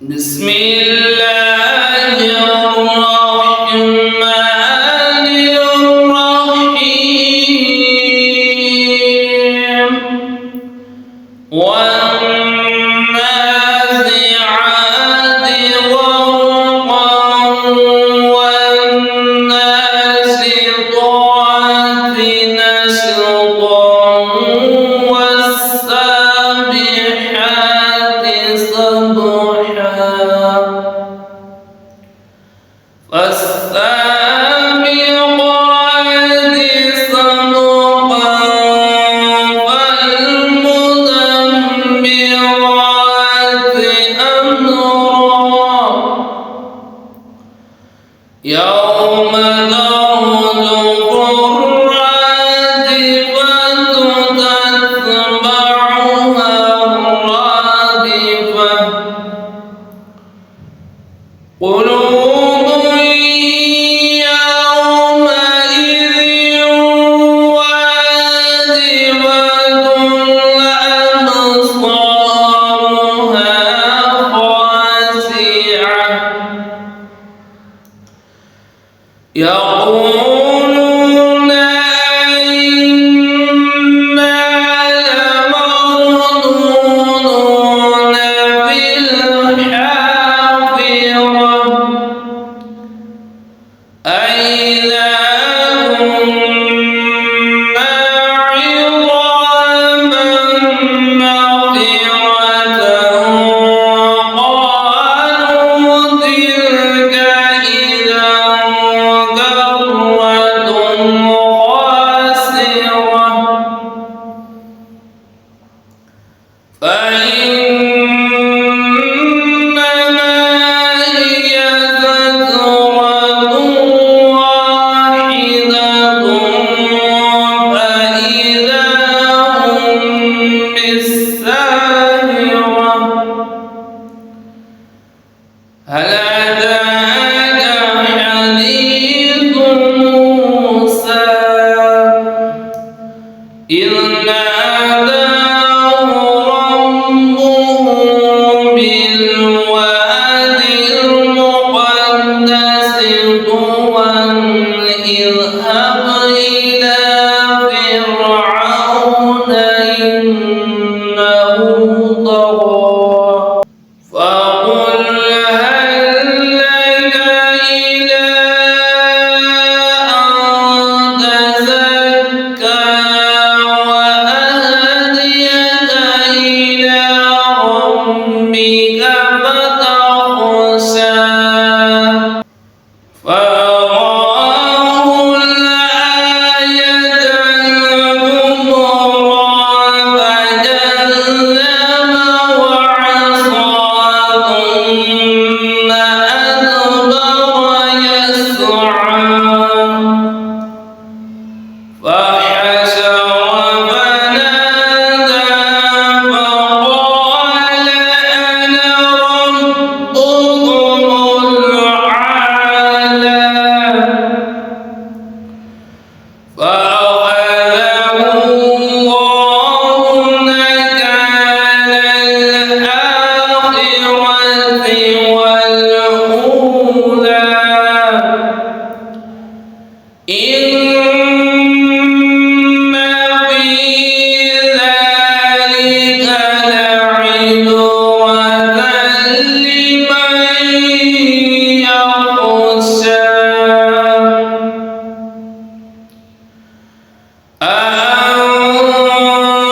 بسم الله الرحمن الرحيم والنازعات غرقا والناشطات نشطا والسابحات سبحا فالسابقات سبقا فالمدبرات أمرا يوم ترجف الرادفة تتبعها الرادفة قلوب يومئذ واجفة أبصارها خاشعة يقولون أئنا لمردودون في الحافرة أئذا كنا عظاما نخرة قالوا تلك إذا كرة خاسرة فإنما هي زجرة واحدة فإذا هم بالساهرة هل أتاك حديث موسى إذ ناداه ربه بالواد المقدس طوى اذهب إلى فرعون إنه طغى فقل هل لك إلى أن تزكى وأهديك إلى ربك فتخشى فأراه الآية الكبرى فكذب وعصى ثم أدبر يسعى فحشر فنادى فقال أنا ربكم الأعلى فأخذه الله نكال الآخرة والأولى إن في ذلك لعبرة لمن يخشى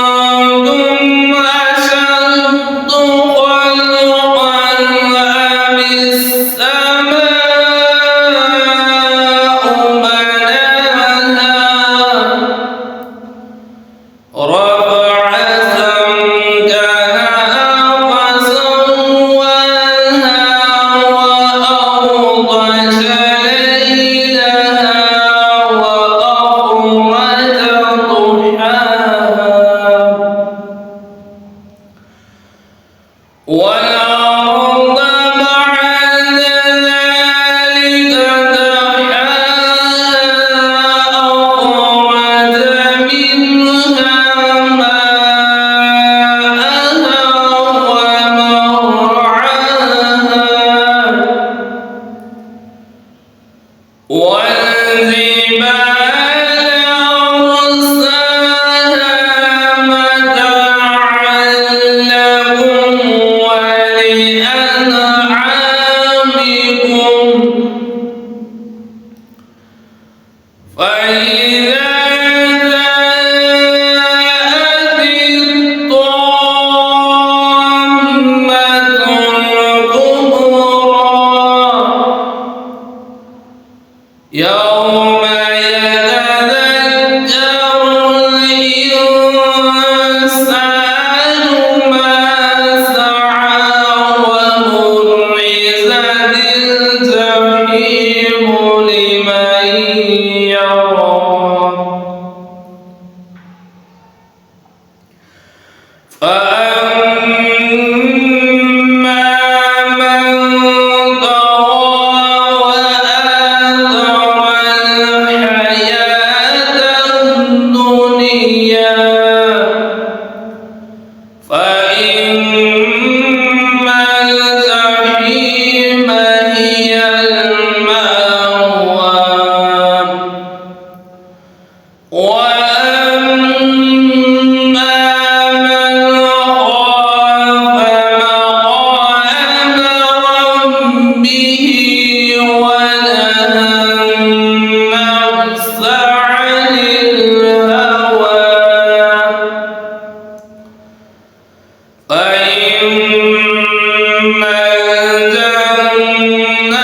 أأنتم أشد خلقا أم جهنم